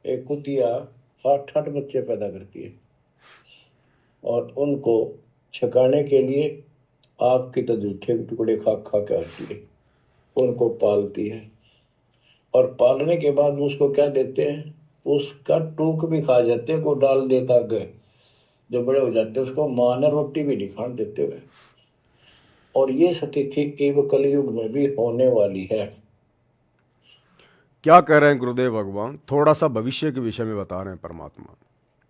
एक कुतिया 8 बच्चे पैदा करती है और उनको छकाने के लिए आग की तो जूठे के टुकड़े खा खा के आती है, उनको पालती है। और पालने के बाद उसको क्या देते हैं, उसका टूक भी खा जाते हैं, को डाल देता आगे। जो बड़े हो जाते हैं उसको माँ ने रोटी भी नहीं खाने देते हुए। और ये स्थिति एवं कलयुग में भी होने वाली है। क्या कह रहे हैं गुरुदेव भगवान? थोड़ा सा भविष्य के विषय में बता रहे हैं परमात्मा।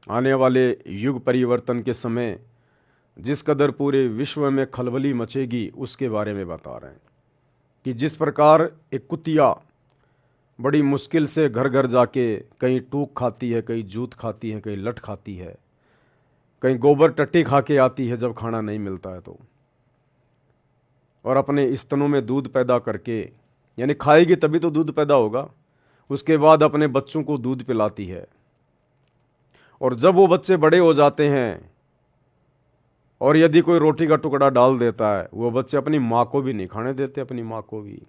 आने वाले युग परिवर्तन के समय जिस कदर पूरे विश्व में खलबली मचेगी उसके बारे में बता रहे हैं कि जिस प्रकार एक कुतिया बड़ी मुश्किल से घर घर जाके कहीं टूक खाती है, कहीं जूत खाती है, कहीं लट खाती है, कहीं गोबर टट्टी खा के आती है जब खाना नहीं मिलता है तो, और अपने स्तनों में दूध पैदा करके, यानी खाएगी तभी तो दूध पैदा होगा, उसके बाद अपने बच्चों को दूध पिलाती है। और जब वो बच्चे बड़े हो जाते हैं और यदि कोई रोटी का टुकड़ा डाल देता है, वो बच्चे अपनी माँ को भी नहीं खाने देते, अपनी माँ को भी,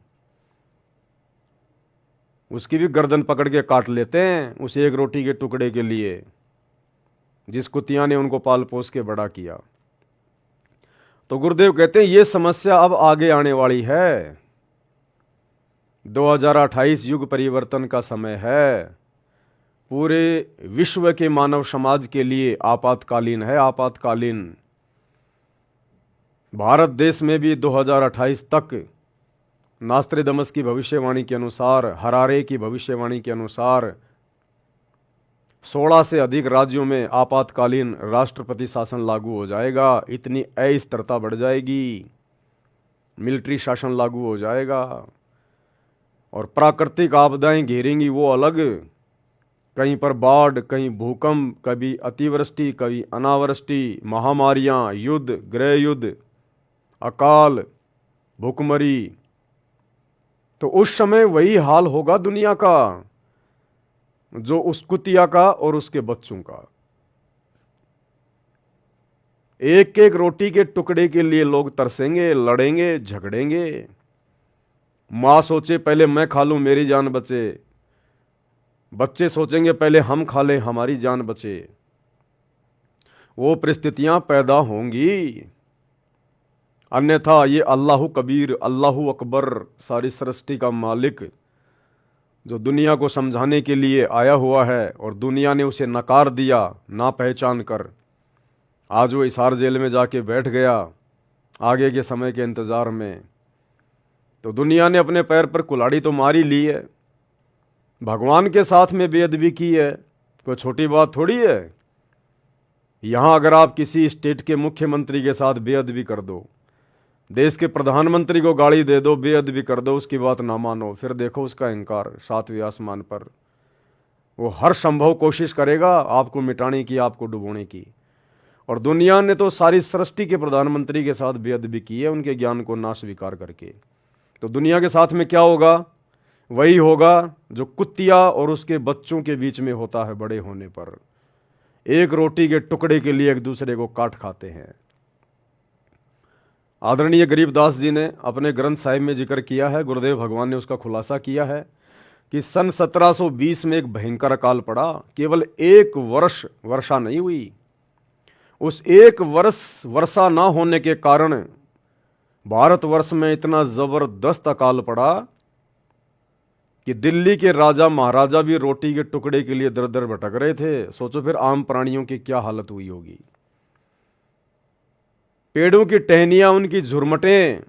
उसकी भी गर्दन पकड़ के काट लेते हैं उस एक रोटी के टुकड़े के लिए जिस कुतिया ने उनको पाल पोस के बड़ा किया। तो गुरुदेव कहते हैं ये समस्या अब आगे आने वाली है। 2028 युग परिवर्तन का समय है, पूरे विश्व के मानव समाज के लिए आपातकालीन है, आपातकालीन। भारत देश में भी 2028 तक नास्त्रेदमस की भविष्यवाणी के अनुसार, हरारे की भविष्यवाणी के अनुसार 16 से अधिक राज्यों में आपातकालीन राष्ट्रपति शासन लागू हो जाएगा। इतनी अस्थिरता बढ़ जाएगी, मिलिट्री शासन लागू हो जाएगा और प्राकृतिक आपदाएं घेरेंगी वो अलग। कहीं पर बाढ़, कहीं भूकंप, कभी अतिवृष्टि, कभी अनावृष्टि, महामारियां, युद्ध, गृह युद्ध, अकाल, भूखमरी। तो उस समय वही हाल होगा दुनिया का जो उस कुतिया का और उसके बच्चों का। एक एक रोटी के टुकड़े के लिए लोग तरसेंगे, लड़ेंगे, झगड़ेंगे। मां सोचे पहले मैं खा लूं मेरी जान बचे, बच्चे सोचेंगे पहले हम खा लें हमारी जान बचे। वो परिस्थितियां पैदा होंगी, अन्यथा ये अल्लाह कबीर, अल्लाह अकबर, सारी सृष्टि का मालिक जो दुनिया को समझाने के लिए आया हुआ है और दुनिया ने उसे नकार दिया ना पहचान कर, आज वो हिसार जेल में जाके बैठ गया आगे के समय के इंतज़ार में। तो दुनिया ने अपने पैर पर कुल्हाड़ी तो मारी ली है, भगवान के साथ में बेअदबी की है, कोई छोटी बात थोड़ी है। यहाँ अगर आप किसी स्टेट के मुख्यमंत्री के साथ बेअदबी कर दो, देश के प्रधानमंत्री को गाली दे दो, बेअदबी कर दो, उसकी बात ना मानो, फिर देखो उसका अहंकार 7वें आसमान पर। वो हर संभव कोशिश करेगा आपको मिटाने की, आपको डुबोने की। और दुनिया ने तो सारी सृष्टि के प्रधानमंत्री के साथ बेअदबी की है, उनके ज्ञान को ना स्वीकार करके। तो दुनिया के साथ में क्या होगा? वही होगा जो कुतिया और उसके बच्चों के बीच में होता है बड़े होने पर। एक रोटी के टुकड़े के लिए एक दूसरे को काट खाते हैं। आदरणीय गरीबदास जी ने अपने ग्रंथ साहिब में जिक्र किया है, गुरुदेव भगवान ने उसका खुलासा किया है कि सन 1720 में एक भयंकर अकाल पड़ा। केवल एक वर्ष वर्षा नहीं हुई। उस एक वर्ष वर्षा ना होने के कारण भारतवर्ष में इतना जबरदस्त अकाल पड़ा कि दिल्ली के राजा महाराजा भी रोटी के टुकड़े के लिए दर दर भटक रहे थे। सोचो फिर आम प्राणियों की क्या हालत हुई होगी। पेड़ों की टहनियां, उनकी झुरमटें,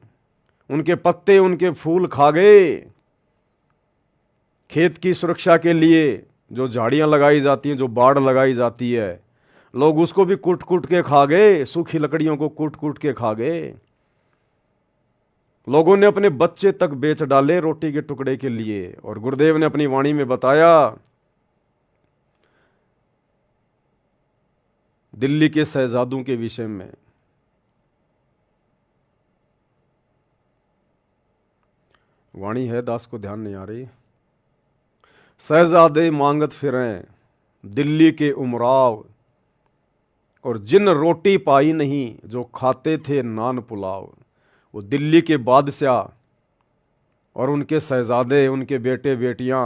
उनके पत्ते, उनके फूल खा गए। खेत की सुरक्षा के लिए जो झाड़ियां लगाई जाती हैं, जो बाड़ लगाई जाती है, लोग उसको भी कूट कूट के खा गए। सूखी लकड़ियों को कूट कूट के खा गए। लोगों ने अपने बच्चे तक बेच डाले रोटी के टुकड़े के लिए। और गुरुदेव ने अपनी वाणी में बताया, दिल्ली के शहजादों के विषय में, वाणी है, दास को ध्यान नहीं आ रही। शहजादे मांगत फिरें दिल्ली के उमराव, और जिन रोटी पाई नहीं जो खाते थे नान पुलाव। वो दिल्ली के बादशाह और उनके शहजादे, उनके बेटे बेटियां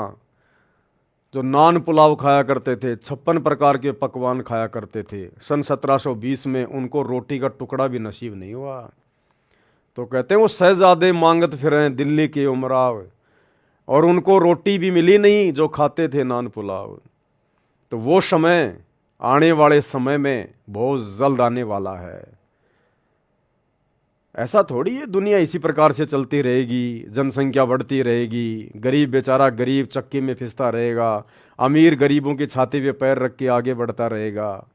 जो नान पुलाव खाया करते थे, 56 प्रकार के पकवान खाया करते थे, सन 1720 में उनको रोटी का टुकड़ा भी नसीब नहीं हुआ। तो कहते हैं वो शहजादे मांगत फिरे दिल्ली के उमराव, और उनको रोटी भी मिली नहीं जो खाते थे नान पुलाव। तो वो समय आने वाले समय में बहुत जल्द आने वाला है। ऐसा थोड़ी है दुनिया इसी प्रकार से चलती रहेगी, जनसंख्या बढ़ती रहेगी, गरीब बेचारा गरीब चक्की में फिसता रहेगा, अमीर गरीबों की छाती पे पैर रख के आगे बढ़ता रहेगा,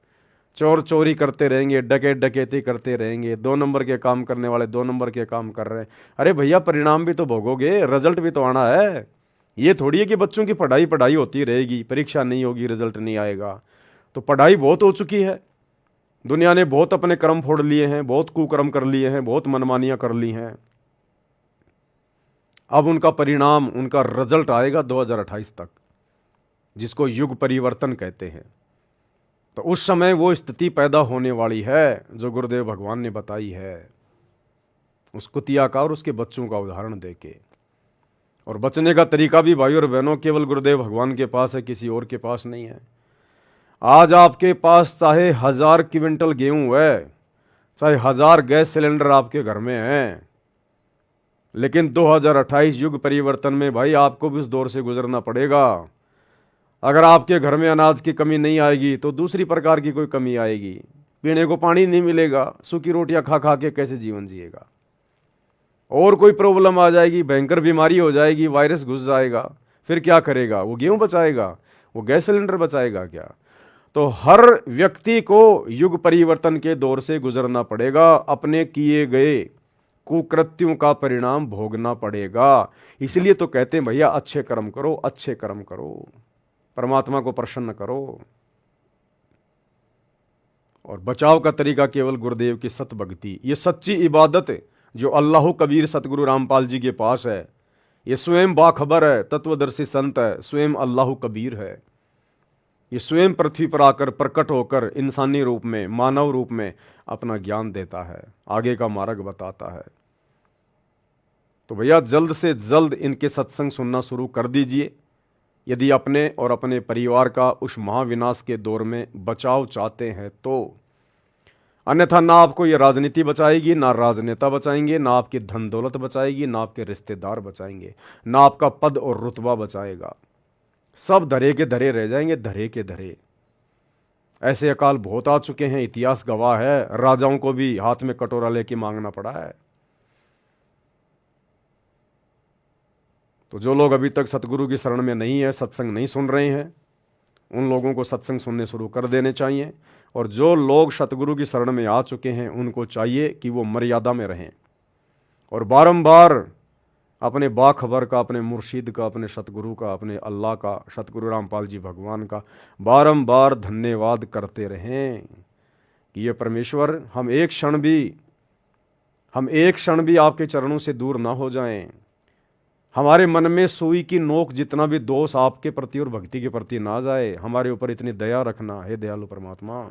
चोर चोरी करते रहेंगे, डकैत डकैती करते रहेंगे, 2 नंबर के काम करने वाले 2 नंबर के काम कर रहे हैं। अरे भैया परिणाम भी तो भोगोगे, रिजल्ट भी तो आना है। ये थोड़ी है कि बच्चों की पढ़ाई पढ़ाई होती रहेगी, परीक्षा नहीं होगी, रिजल्ट नहीं आएगा। तो पढ़ाई बहुत हो चुकी है, दुनिया ने बहुत अपने कर्म फोड़ लिए हैं, बहुत कुकर्म कर लिए हैं, बहुत मनमानियां कर ली हैं। अब उनका परिणाम, उनका रिजल्ट आएगा 2028 तक, जिसको युग परिवर्तन कहते हैं। तो उस समय वो स्थिति पैदा होने वाली है जो गुरुदेव भगवान ने बताई है, उस कुतिया का और उसके बच्चों का उदाहरण देके। और बचने का तरीका भी भाई और बहनों केवल गुरुदेव भगवान के पास है, किसी और के पास नहीं है। आज आपके पास चाहे 1000 क्विंटल गेहूं है, चाहे 1000 गैस सिलेंडर आपके घर में हैं, लेकिन 2028 युग परिवर्तन में भाई आपको भी उस दौर से गुजरना पड़ेगा। अगर आपके घर में अनाज की कमी नहीं आएगी तो दूसरी प्रकार की कोई कमी आएगी, पीने को पानी नहीं मिलेगा, सूखी रोटियां खा खा के कैसे जीवन जिएगा। और कोई प्रॉब्लम आ जाएगी, भयंकर बीमारी हो जाएगी, वायरस घुस जाएगा, फिर क्या करेगा? वो गेहूं बचाएगा? वो गैस सिलेंडर बचाएगा क्या? तो हर व्यक्ति को युग परिवर्तन के दौर से गुजरना पड़ेगा, अपने किए गए कुकृत्यों का परिणाम भोगना पड़ेगा। इसलिए तो कहते हैं भैया अच्छे कर्म करो, अच्छे कर्म करो, परमात्मा को प्रसन्न करो। और बचाव का तरीका केवल गुरुदेव की सत भक्ति, ये सच्ची इबादत जो अल्लाह कबीर सतगुरु रामपाल जी के पास है। ये स्वयं बाखबर है, तत्वदर्शी संत है, स्वयं अल्लाह कबीर है। ये स्वयं पृथ्वी पर आकर प्रकट होकर इंसानी रूप में, मानव रूप में अपना ज्ञान देता है, आगे का मार्ग बताता है। तो भैया जल्द से जल्द इनके सत्संग सुनना शुरू कर दीजिए, यदि अपने और अपने परिवार का उस महाविनाश के दौर में बचाव चाहते हैं तो। अन्यथा ना आपको ये राजनीति बचाएगी, ना राजनेता बचाएंगे, ना आपकी धन दौलत बचाएगी, ना आपके रिश्तेदार बचाएंगे, ना आपका पद और रुतबा बचाएगा। सब धरे के धरे रह जाएंगे, धरे के धरे। ऐसे अकाल बहुत आ चुके हैं, इतिहास गवाह है। राजाओं को भी हाथ में कटोरा लेके मांगना पड़ा है। तो जो लोग अभी तक सतगुरु की शरण में नहीं है, सत्संग नहीं सुन रहे हैं, उन लोगों को सत्संग सुनने शुरू कर देने चाहिए। और जो लोग सतगुरु की शरण में आ चुके हैं उनको चाहिए कि वो मर्यादा में रहें और बारंबार अपने बाखबर का, अपने मुर्शिद का, अपने सतगुरु का, अपने अल्लाह का, सतगुरु रामपाल जी भगवान का बारंबार धन्यवाद करते रहें कि ये परमेश्वर हम एक क्षण भी आपके चरणों से दूर ना हो जाएं। हमारे मन में सुई की नोक जितना भी दोष आपके प्रति और भक्ति के प्रति ना जाए, हमारे ऊपर इतनी दया रखना, हे दयालु परमात्मा।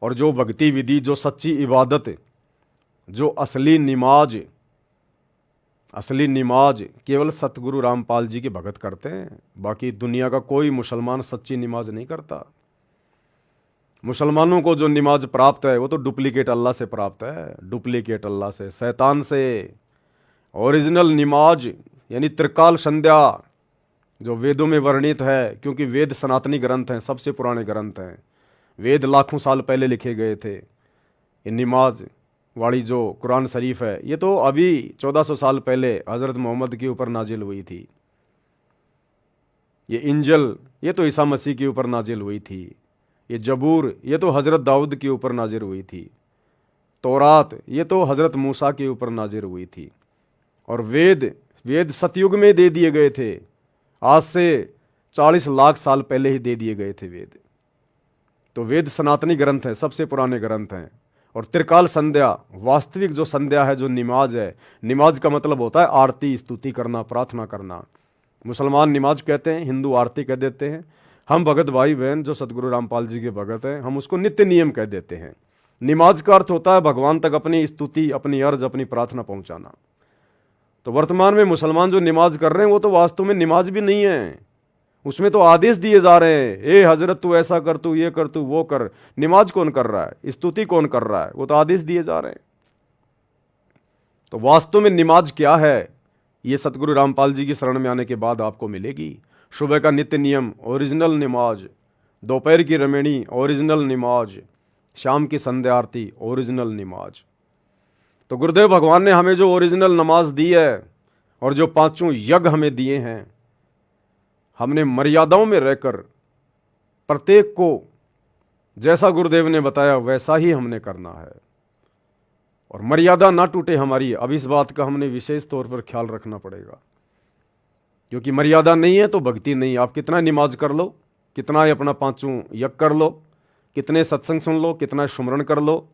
और जो भक्ति विधि, जो सच्ची इबादत, जो असली निमाज केवल सतगुरु रामपाल जी के भगत करते हैं। बाकी दुनिया का कोई मुसलमान सच्ची निमाज नहीं करता। मुसलमानों को जो निमाज प्राप्त है वो तो डुप्लीकेट अल्लाह से प्राप्त है, डुप्लीकेट अल्लाह से, शैतान से। ओरिजिनल निमाज यानी त्रिकाल संध्या जो वेदों में वर्णित है, क्योंकि वेद सनातनी ग्रंथ हैं, सबसे पुराने ग्रंथ हैं। वेद लाखों साल पहले लिखे गए थे। ये निमाज वाली जो कुरान शरीफ है ये तो अभी 1400 साल पहले हज़रत मोहम्मद के ऊपर नाजिल हुई थी। ये इंजल ये तो ईसा मसीह के ऊपर नाजिल हुई थी। ये जबूर ये तो हज़रत दाऊद के ऊपर नाजिल हुई थी। तौरात ये तो हज़रत मूसा के ऊपर नाजिल हुई थी। और वेद सतयुग में दे दिए गए थे, आज से 40 लाख साल पहले ही दे दिए गए थे वेद। तो वेद सनातनी ग्रंथ है, सबसे पुराने ग्रंथ हैं। और त्रिकाल संध्या, वास्तविक जो संध्या है, जो निमाज है, निमाज का मतलब होता है आरती, स्तुति करना, प्रार्थना करना। मुसलमान निमाज कहते हैं, हिंदू आरती कह देते हैं। हम भगत भाई बहन जो सतगुरु रामपाल जी के भगत हैं, हम उसको नित्य नियम कह देते हैं। निमाज का अर्थ होता है भगवान तक अपनी स्तुति, अपनी अर्ज, अपनी प्रार्थना पहुंचाना। तो वर्तमान में मुसलमान जो निमाज कर रहे हैं वो तो वास्तव में निमाज भी नहीं है, उसमें तो आदेश दिए जा रहे हैं, ए हजरत तू ऐसा कर, तू ये कर, तू वो कर। नमाज कौन कर रहा है, स्तुति कौन कर रहा है? वो तो आदेश दिए जा रहे हैं। तो वास्तव में नमाज क्या है, ये सतगुरु रामपाल जी की शरण में आने के बाद आपको मिलेगी। सुबह का नित्य नियम ओरिजिनल नमाज, दोपहर की रमेणी ओरिजिनल नमाज, शाम की संध्या आरती ओरिजिनल नमाज। तो गुरुदेव भगवान ने हमें जो ओरिजिनल नमाज दी है और जो पांचों यज्ञ हमें दिए हैं, हमने मर्यादाओं में रहकर प्रत्येक को जैसा गुरुदेव ने बताया वैसा ही हमने करना है, और मर्यादा ना टूटे हमारी। अब इस बात का हमने विशेष तौर पर ख्याल रखना पड़ेगा, क्योंकि मर्यादा नहीं है तो भक्ति नहीं। आप कितना नमाज कर लो, कितना ही अपना पांचों यज्ञ कर लो, कितने सत्संग सुन लो, कितना सुमरण कर लो,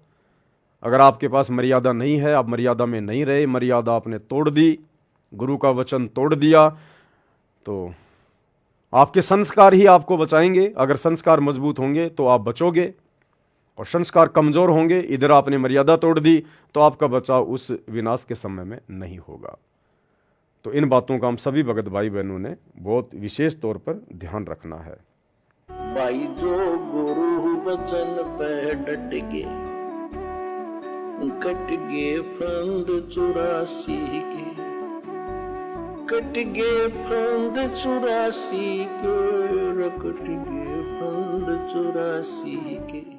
अगर आपके पास मर्यादा नहीं है, आप मर्यादा में नहीं रहे, मर्यादा आपने तोड़ दी, गुरु का वचन तोड़ दिया, तो आपके संस्कार ही आपको बचाएंगे। अगर संस्कार मजबूत होंगे तो आप बचोगे, और संस्कार कमजोर होंगे, इधर आपने मर्यादा तोड़ दी, तो आपका बचाव उस विनाश के समय में नहीं होगा। तो इन बातों का हम सभी भगत भाई बहनों ने बहुत विशेष तौर पर ध्यान रखना है। भाई जो गुरु वचन पे डट गे, कट गे फंद 84 के, कट गे फंद 84 के, कट गे फंद 84 के।